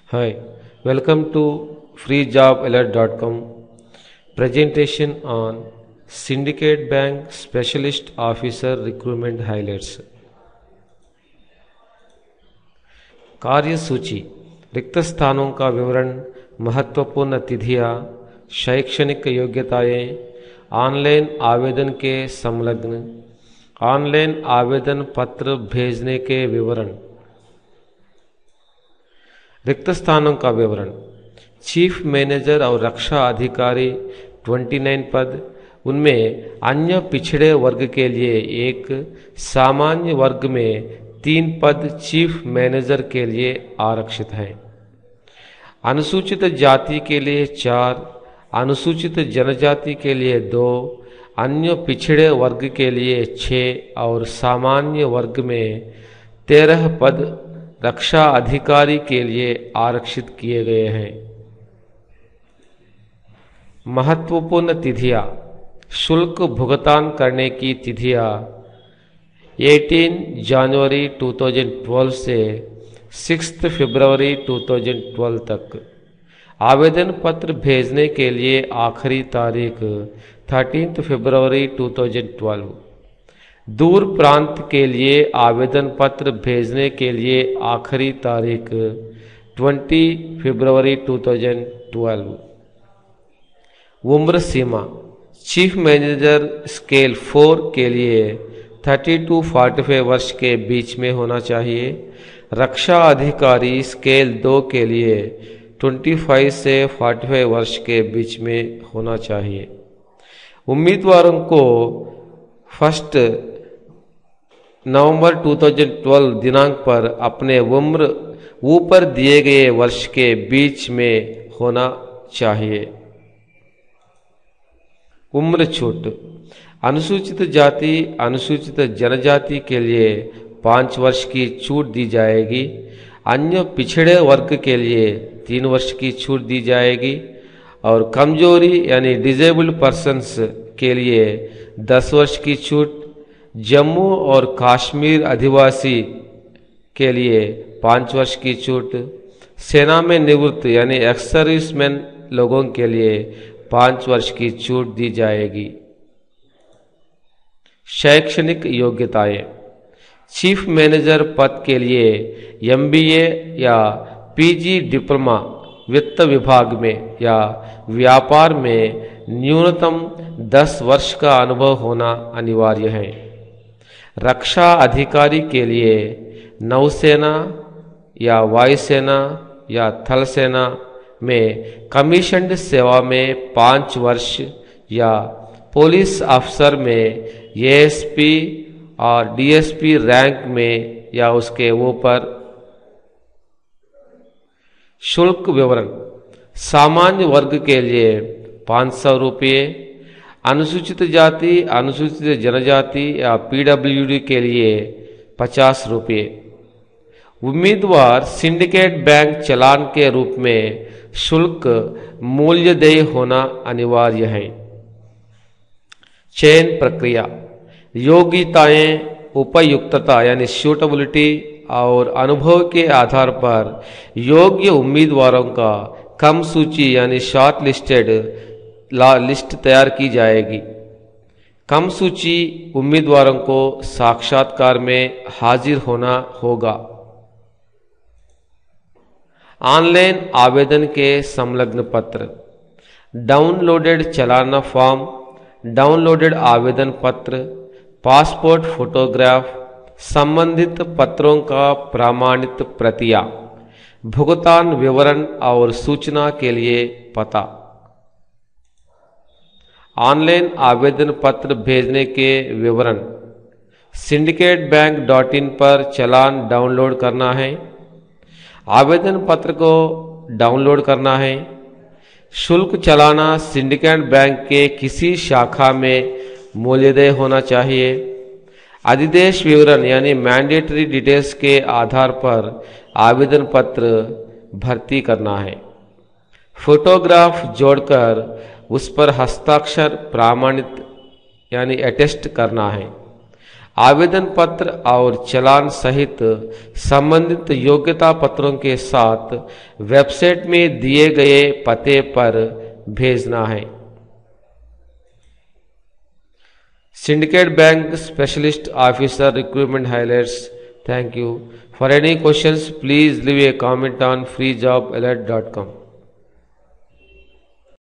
Hi, welcome to freejobalert.com presentation on Syndicate Bank Specialist Officer Recruitment Highlights। कार्य सूची, रिक्त स्थानों का विवरण, महत्वपूर्ण तिथियां, शैक्षणिक योग्यताएं, ऑनलाइन आवेदन के संलग्न, ऑनलाइन आवेदन पत्र भेजने के विवरण। रिक्त स्थानों का विवरण, चीफ मैनेजर और रक्षा अधिकारी 29 पद, उनमें अन्य पिछड़े वर्ग के लिए एक, सामान्य वर्ग में 3 पद चीफ मैनेजर के लिए आरक्षित हैं। अनुसूचित जाति के लिए 4, अनुसूचित जनजाति के लिए 2, अन्य पिछड़े वर्ग के लिए 6 और सामान्य वर्ग में 13 पद रक्षा अधिकारी के लिए आरक्षित किए गए हैं। महत्वपूर्ण तिथियां, शुल्क भुगतान करने की तिथियां 18 जनवरी 2012 से 6 फरवरी 2012 तक। आवेदन पत्र भेजने के लिए आखिरी तारीख 13 फरवरी 2012। दूर प्रांत के लिए आवेदन पत्र भेजने के लिए आखिरी तारीख 20 फरवरी 2012। उम्र सीमा, चीफ मैनेजर स्केल 4 के लिए 30 to 45 वर्ष के बीच में होना चाहिए। रक्षा अधिकारी स्केल 2 के लिए 25 से 45 वर्ष के बीच में होना चाहिए। उम्मीदवारों को 1 नवंबर 2012 दिनांक पर अपने उम्र ऊपर दिए गए वर्ष के बीच में होना चाहिए। उम्र छूट, अनुसूचित जाति अनुसूचित जनजाति के लिए 5 वर्ष की छूट दी जाएगी। अन्य पिछड़े वर्ग के लिए 3 वर्ष की छूट दी जाएगी और कमजोरी यानी डिजेबल्ड पर्सन्स के लिए 10 वर्ष की छूट। जम्मू और कश्मीर आदिवासी के लिए 5 वर्ष की छूट। सेना में निवृत्त यानी एक्स सर्विसमैन लोगों के लिए 5 वर्ष की छूट दी जाएगी। शैक्षणिक योग्यताएं, चीफ मैनेजर पद के लिए MBA या PG डिप्लोमा वित्त विभाग में या व्यापार में न्यूनतम 10 वर्ष का अनुभव होना अनिवार्य है। रक्षा अधिकारी के लिए नौसेना या वायुसेना या थल सेना में कमीशन्ड सेवा में 5 वर्ष या पुलिस अफसर में ASP और DSP रैंक में या उसके ऊपर। शुल्क विवरण, सामान्य वर्ग के लिए 500 रुपये, अनुसूचित जाति अनुसूचित जनजाति या PWD के लिए 50 रुपये। उम्मीदवार सिंडिकेट बैंक चालान के रूप में शुल्क मूल्यदेय होना अनिवार्य है। चयन प्रक्रिया, योग्यताएं, उपयुक्तता यानी सूटेबिलिटी और अनुभव के आधार पर योग्य उम्मीदवारों का कम सूची यानी शॉर्ट लिस्ट तैयार की जाएगी। कम सूची उम्मीदवारों को साक्षात्कार में हाजिर होना होगा। ऑनलाइन आवेदन के संलग्न पत्र, डाउनलोडेड चालान फॉर्म, डाउनलोडेड आवेदन पत्र, पासपोर्ट फोटोग्राफ, संबंधित पत्रों का प्रमाणित प्रतियां, भुगतान विवरण और सूचना के लिए पता। ऑनलाइन आवेदन पत्र भेजने के विवरण, syndicatbank.in पर चालान डाउनलोड करना है। आवेदन पत्र को डाउनलोड करना है। शुल्क चालाना सिंडिकेट बैंक के किसी शाखा में मूल्यदेय होना चाहिए। अधिदेश विवरण यानी मैंडेटरी डिटेल्स के आधार पर आवेदन पत्र भर्ती करना है। फोटोग्राफ जोड़कर उस पर हस्ताक्षर प्रमाणित यानी अटेस्ट करना है। आवेदन पत्र और चालान सहित संबंधित योग्यता पत्रों के साथ वेबसाइट में दिए गए पते पर भेजना है। Syndicate bank specialist officer recruitment highlights. Thank you. For any questions, please leave a comment on freejobalert.com.